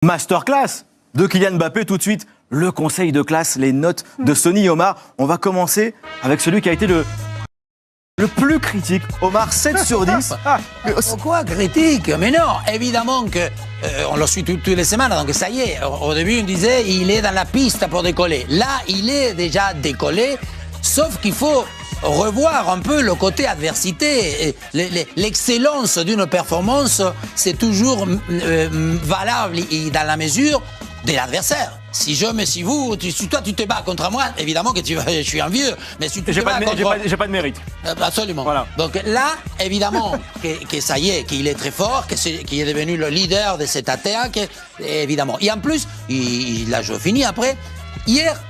Masterclass de Kylian Mbappé tout de suite. Le conseil de classe, les notes de Sonny Omar. On va commencer avec celui qui a été le plus critique. Omar, 7 sur 10. Pourquoi critique? Mais non, évidemment que on le suit toutes les semaines, donc ça y est. Au début, on disait il est dans la piste pour décoller. Là, il est déjà décollé, sauf qu'il faut revoir un peu le côté adversité. L'excellence d'une performance, c'est toujours valable dans la mesure de l'adversaire. Si toi tu te bats contre moi, évidemment que je suis envieux. Mais si tu te bats contre... J'ai pas de mérite. Absolument. Voilà. Donc là, évidemment, que ça y est, qu'il est très fort, qu'il est devenu le leader de cette attaque, évidemment. Et en plus, là je finis après, hier,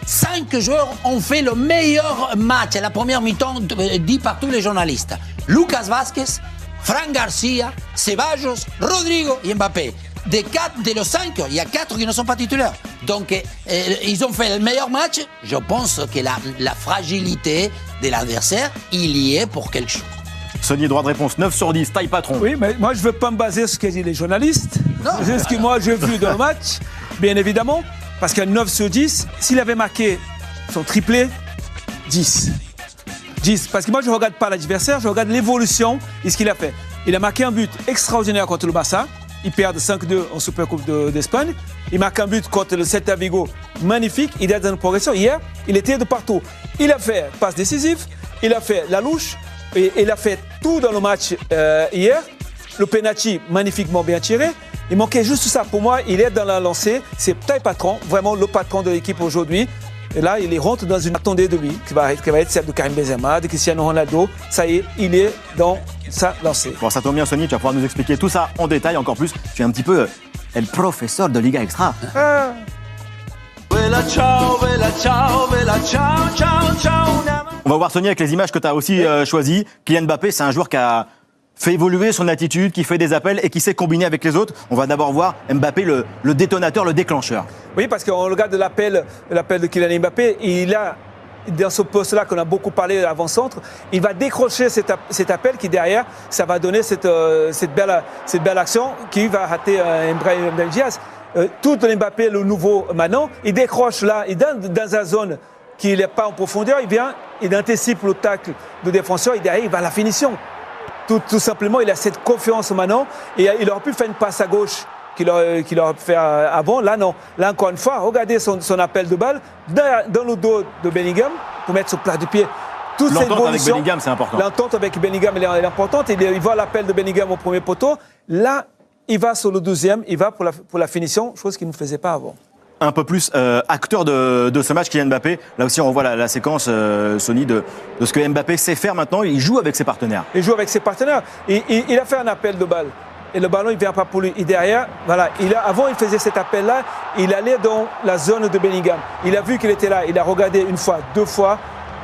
5 joueurs ont fait le meilleur match à la première mi-temps dit par tous les journalistes. Lucas Vázquez, Fran Garcia, Ceballos, Rodrigo et Mbappé. De los 5, il y a 4 qui ne sont pas titulaires. Donc, ils ont fait le meilleur match. Je pense que la fragilité de l'adversaire, il y est pour quelque chose. Sonny, droit de réponse, 9 sur 10, taille patron. Oui, mais moi, je ne veux pas me baser sur ce qu'ont dit les journalistes. C'est ce que moi, j'ai vu dans le match, bien évidemment. Parce qu'à 9 sur 10, s'il avait marqué son triplé, 10. 10. Parce que moi, je ne regarde pas l'adversaire, je regarde l'évolution et ce qu'il a fait. Il a marqué un but extraordinaire contre le Barça. Il perd 5-2 en Supercoupe d'Espagne. Il marque un but contre le Celta Vigo. Magnifique. Il est dans une progression. Hier, il était de partout. Il a fait passe décisive. Il a fait la louche. Et il a fait tout dans le match hier. Le penalty, magnifiquement bien tiré. Il manquait juste ça. Pour moi, il est dans la lancée. C'est taille patron, vraiment le patron de l'équipe aujourd'hui. Et là, il rentre dans une attendée de lui, qui va être celle de Karim Benzema, de Cristiano Ronaldo. Ça y est, il est dans sa lancée. Bon, ça tombe bien, Sonny, tu vas pouvoir nous expliquer tout ça en détail encore plus. Tu es un petit peu le professeur de Liga Extra. On va voir, Sonny, avec les images que tu as aussi choisies. Kylian Mbappé, c'est un joueur qui a fait évoluer son attitude, qui fait des appels et qui sait combiner avec les autres. On va d'abord voir Mbappé, le détonateur, le déclencheur. Oui, parce qu'on regarde l'appel de Kylian Mbappé, il a, dans ce poste-là qu'on a beaucoup parlé avant-centre, il va décrocher cet appel qui, derrière, ça va donner cette belle action qui va rater Brahim Diaz. Tout Mbappé, le nouveau maintenant, il décroche là, il est dans la zone qui n'est pas en profondeur, il anticipe le tacle du défenseur et derrière, il va à la finition. Tout simplement, il a cette confiance maintenant et il aurait pu faire une passe à gauche qu'il aurait fait avant. Là, non. Là, encore une fois, regardez son appel de balle dans le dos de Bellingham pour mettre son plat de pied. L'entente avec Bellingham, c'est important. L'entente avec Bellingham, elle est importante. Il voit l'appel de Bellingham au premier poteau. Là, il va sur le deuxième, il va pour la finition, chose qu'il ne faisait pas avant. Un peu plus acteur de ce match, Kylian Mbappé. Là aussi, on voit la séquence, Sonny, de ce que Mbappé sait faire maintenant. Il joue avec ses partenaires. Il a fait un appel de balle. Et le ballon, il ne vient pas pour lui. Et derrière, voilà, avant, il faisait cet appel-là. Il allait dans la zone de Bellingham. Il a vu qu'il était là. Il a regardé une fois, 2 fois.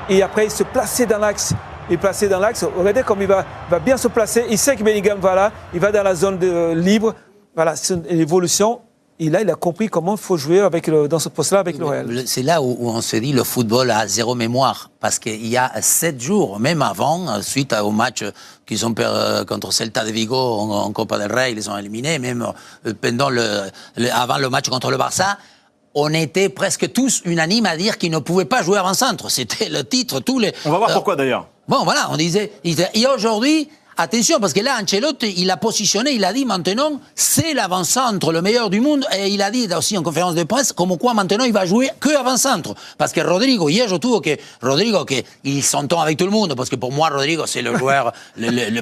Et après, il se plaçait dans l'axe. Regardez comme il va bien se placer. Il sait que Bellingham va là. Il va dans la zone libre. Voilà, c'est une évolution. Et là, il a compris comment il faut jouer dans ce poste-là avec le Real. C'est là où on se dit le football a zéro mémoire. Parce qu'il y a 7 jours, même avant, suite au match qu'ils ont perdu contre Celta de Vigo en Copa del Rey, ils les ont éliminés, même avant le match contre le Barça, on était presque tous unanimes à dire qu'ils ne pouvaient pas jouer avant-centre. C'était le titre, On va voir pourquoi d'ailleurs. Bon, voilà, on disait. Et aujourd'hui... Attention, parce que là, Ancelotti, il a positionné, il a dit maintenant, c'est l'avant-centre le meilleur du monde. Et il a dit aussi en conférence de presse, comme quoi maintenant il va jouer que avant-centre. Parce que Rodrigo, hier, je trouve que Rodrigo, il s'entend avec tout le monde, parce que pour moi, Rodrigo, c'est le joueur,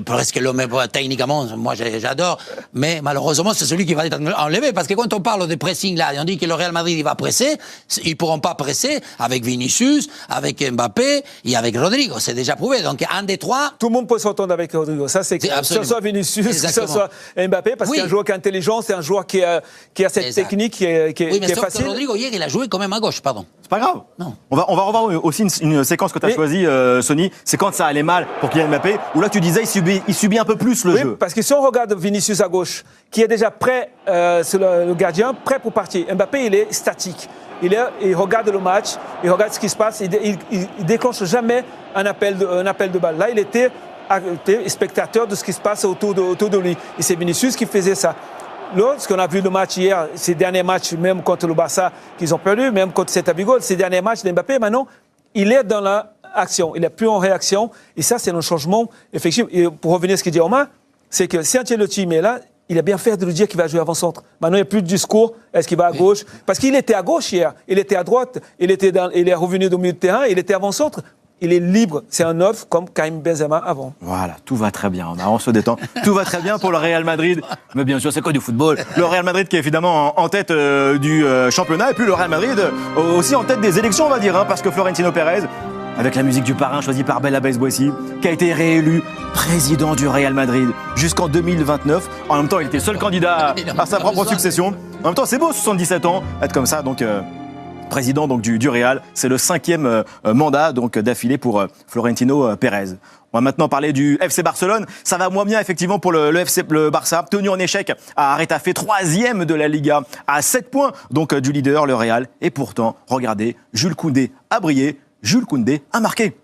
presque l'homme techniquement, moi j'adore. Mais malheureusement, c'est celui qui va être enlevé. Parce que quand on parle de pressing là, on dit que le Real Madrid, il va presser, ils ne pourront pas presser avec Vinicius, avec Mbappé et avec Rodrigo. C'est déjà prouvé. Donc, un des trois. Tout le monde peut s'entendre avec Rodrigo. Ça, c'est clair. Que ce soit Vinicius, exactement. Que ce soit Mbappé, parce qu'il y a un joueur qui est intelligent, c'est un joueur qui a cette technique qui est facile. Que Rodrigo, hier, il a joué quand même à gauche, pardon. C'est pas grave. Non. On va revoir aussi une séquence que tu as choisie, Sonny. C'est quand ça allait mal pour Kylian Mbappé, où là, tu disais, il subit un peu plus le jeu. Parce que si on regarde Vinicius à gauche, qui est déjà prêt, c'est le gardien, prêt pour partir. Mbappé, il est statique. Il regarde le match, il regarde ce qui se passe, il déclenche jamais un appel de balle. Là, il était spectateur de ce qui se passe autour de lui. Et c'est Vinicius qui faisait ça. lorsqu'on a vu le match hier, ces derniers matchs, même contre le Barça, qu'ils ont perdu, même contre Celta Vigo, ces derniers matchs d'Mbappé, maintenant, il est dans l'action, il n'est plus en réaction. Et ça, c'est un changement effectif. Et pour revenir à ce qu'il dit Omar, c'est que si Ancelotti est là, il a bien fait de le dire qu'il va jouer avant-centre. Maintenant, il n'y a plus de discours. Est-ce qu'il va à gauche? Parce qu'il était à gauche hier, il était à droite, il est revenu au milieu de terrain, il était avant-centre. Il est libre, c'est un neuf comme Karim Benzema avant. Voilà, tout va très bien, on se détend. Tout va très bien pour le Real Madrid. Mais bien sûr, c'est quoi du football? Le Real Madrid qui est évidemment en tête du championnat, et puis le Real Madrid aussi en tête des élections, on va dire, parce que Florentino Pérez, avec la musique du parrain choisi par Bella Boissi, qui a été réélu président du Real Madrid jusqu'en 2029. En même temps, il était seul candidat à sa propre succession. En même temps, c'est beau, 77 ans, être comme ça, donc... président donc, du Real. C'est le 5e mandat donc, d'affilée pour Florentino Pérez. On va maintenant parler du FC Barcelone. Ça va moins bien effectivement pour le Barça, tenu en échec à Retafe, 3e de la Liga, à 7 points donc, du leader, le Real. Et pourtant, regardez, Jules Koundé a brillé, Jules Koundé a marqué.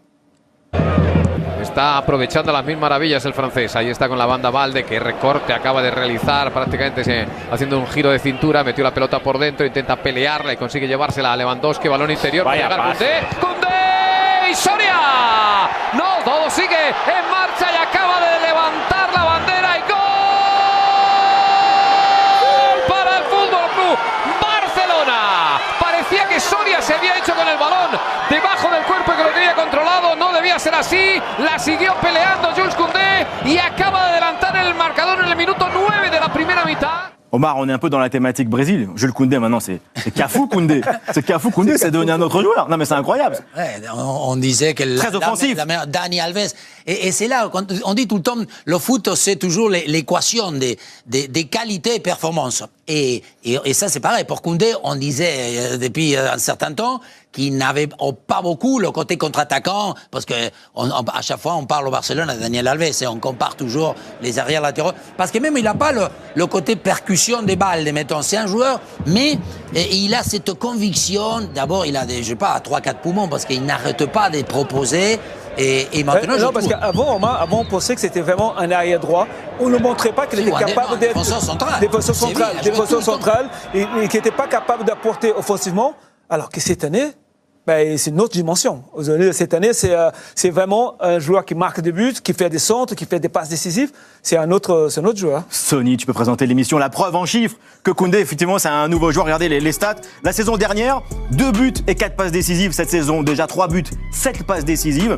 Está aprovechando las mil maravillas el francés. Ahí está con la banda Valde, que recorte acaba de realizar prácticamente haciendo un giro de cintura. Metió la pelota por dentro, intenta pelearla y consigue llevársela a Lewandowski. Balón interior. Vaya para pase. Koundé y Soria. No, todo sigue en marcha y acaba de levantar la bandera y gol para el Fútbol Club Barcelona. Parecía que Soria se había hecho con el balón debajo del cuerpo y que lo tenía controlado. No debía ser así. La siguió peleando Jules Koundé y acaba de adelantar el marcador en el minuto 9 de la primera mitad. Omar, on est un peu dans la thématique Brésil. Jules Koundé, maintenant, c'est Cafu Koundé. C'est Cafu Koundé, c'est devenu un autre joueur. Non, mais c'est incroyable. Ouais, on disait que très offensif. La meilleure, Dani Alves. Et c'est là, quand on dit tout le temps, le foot, c'est toujours l'équation des qualités et performances. Et ça, c'est pareil. Pour Koundé, on disait depuis un certain temps qu'il n'avait pas beaucoup le côté contre-attaquant, parce que à chaque fois, on parle au Barcelone à Daniel Alves et on compare toujours les arrières latéraux. Parce que même, il n'a pas le côté percussion des balles, mettons. C'est un joueur, mais il a cette conviction. D'abord, il a des, je sais pas, 3-4 poumons, parce qu'il n'arrête pas de proposer. Et maintenant, non, parce qu'avant, on pensait que c'était vraiment un arrière droit. On ne montrait pas qu'il était capable d'être défenseur central. Défenseur central, et qui n'était pas capable d'apporter offensivement. Alors que cette année, c'est une autre dimension. Cette année, c'est vraiment un joueur qui marque des buts, qui fait des centres, qui fait des passes décisives. C'est un autre joueur. Sony, tu peux présenter l'émission. La preuve en chiffres que Koundé, effectivement, c'est un nouveau joueur. Regardez les stats. La saison dernière, 2 buts et 4 passes décisives. Cette saison, déjà 3 buts, 7 passes décisives.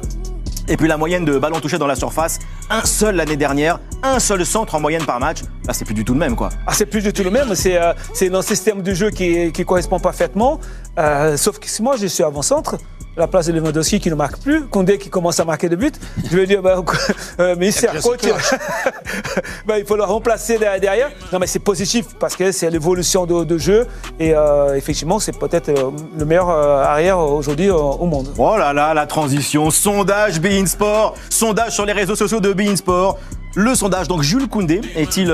Et puis la moyenne de ballons touchés dans la surface, un seul l'année dernière, un seul centre en moyenne par match. Là, c'est plus du tout le même, quoi. Ah, c'est plus du tout le même. C'est un système de jeu qui correspond parfaitement. Sauf que si moi, je suis avant-centre, la place de Lewandowski qui ne marque plus, Koundé qui commence à marquer des buts, je vais dire, ministère, coach, il faut le remplacer derrière. Non, mais c'est positif parce que c'est l'évolution de jeu et effectivement, c'est peut-être le meilleur arrière aujourd'hui au monde. Oh là là, la transition, sondage beIN Sport, sondage sur les réseaux sociaux de beIN Sport. Le sondage, donc Jules Koundé, est-il,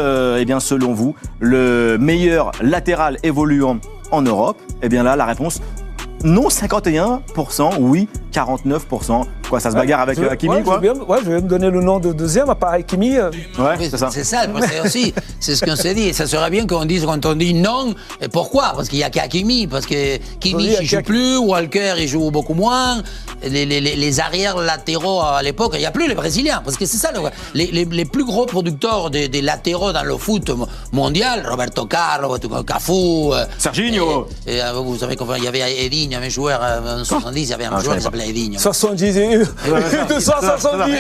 selon vous, le meilleur latéral évoluant en Europe? Eh bien là, la réponse... non, 51%, oui, 49%. Quoi, ça se bagarre avec Hakimi, quoi? Je vais me donner le nom de deuxième, à part Hakimi. Ouais, c'est ça. C'est ça, aussi. C'est ce qu'on s'est dit. Ça serait bien qu'on dise, quand on dit non, et pourquoi? Parce qu'il n'y a qu'Hakimi, parce que Kimmich, il ne joue plus, Walker, il joue beaucoup moins. Les arrières latéraux à l'époque, il n'y a plus les Brésiliens, parce que c'est ça, les plus gros producteurs des latéraux dans le foot mondial, Roberto Carlos, Cafu, Serginho. Vous savez qu'il y avait Edinho, un joueur en 70, il y avait un joueur qui s'appelait Edinho. 70, 270.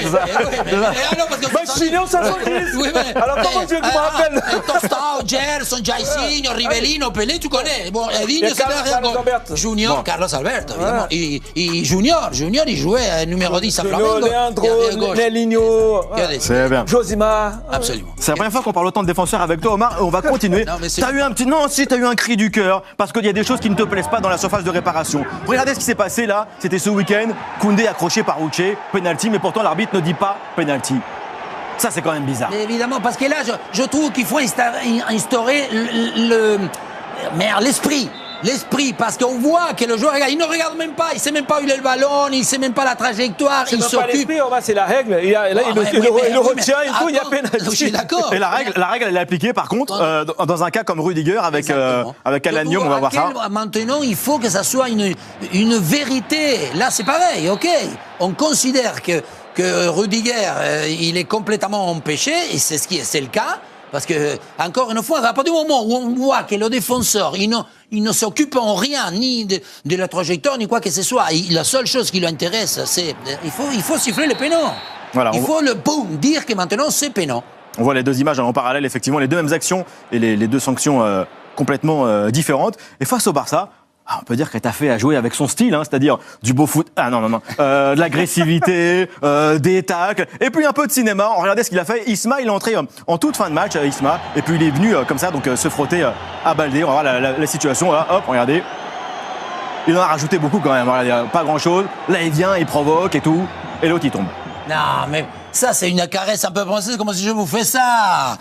Chignon, 70. Alors comment tu veux que je me rappelle? Tostão, Gerson, Jairzinho, Rivellino, Pelé, tu connais. Bon, Edinho, c'est derrière. Junior, Carlos Alberto, évidemment. Et Junior, il jouait numéro 10 à Flamengo. Leandro, Nelinho, c'est bien. Josimar. Absolument. C'est la première fois qu'on parle autant de défenseurs avec toi, Omar. On va continuer. T'as eu un cri du cœur parce qu'il y a des choses qui ne te plaisent pas dans la surface de réparation. Regardez ce qui s'est passé là. C'était ce week-end. Koundé accroché par Uche, penalty, mais pourtant l'arbitre ne dit pas penalty. Ça, c'est quand même bizarre. Mais évidemment, parce que là, je trouve qu'il faut instaurer l'esprit. L'esprit, parce qu'on voit que le joueur, regarde, il ne regarde même pas, il ne sait même pas où il est le ballon, il ne sait même pas la trajectoire, il C'est pas s'occupe. l'esprit, Omar, c'est la règle. Là, il le retient et tout, il y a pénalty. Je suis d'accord. Et la règle, elle est appliquée, par contre, dans un cas comme Rudiger avec Alagnum, on va voir ça. Maintenant, il faut que ça soit une vérité. Là, c'est pareil, ok. On considère que Rudiger, il est complètement empêché, et c'est le cas. Parce que, encore une fois, à partir du moment où on voit que le défenseur, il ne s'occupe en rien, ni de la trajectoire, ni quoi que ce soit. La seule chose qui lui intéresse, c'est il faut siffler le pénal. Voilà, il faut dire que maintenant, c'est pénal. On voit les deux images en parallèle, effectivement, les deux mêmes actions et les deux sanctions complètement différentes. Et face au Barça, on peut dire que Getafe a joué avec son style, hein, c'est-à-dire du beau foot, de l'agressivité, des tacles, et puis un peu de cinéma. Regardez ce qu'il a fait. Isma, il est entré en toute fin de match, Isma, et puis il est venu comme ça, donc se frotter à Baldé. On va voir la situation, là, hop, regardez. Il en a rajouté beaucoup quand même, regardez, pas grand-chose. Là, il vient, il provoque et tout, et l'autre, il tombe. Non, mais ça, c'est une caresse un peu française, comment si je vous fais ça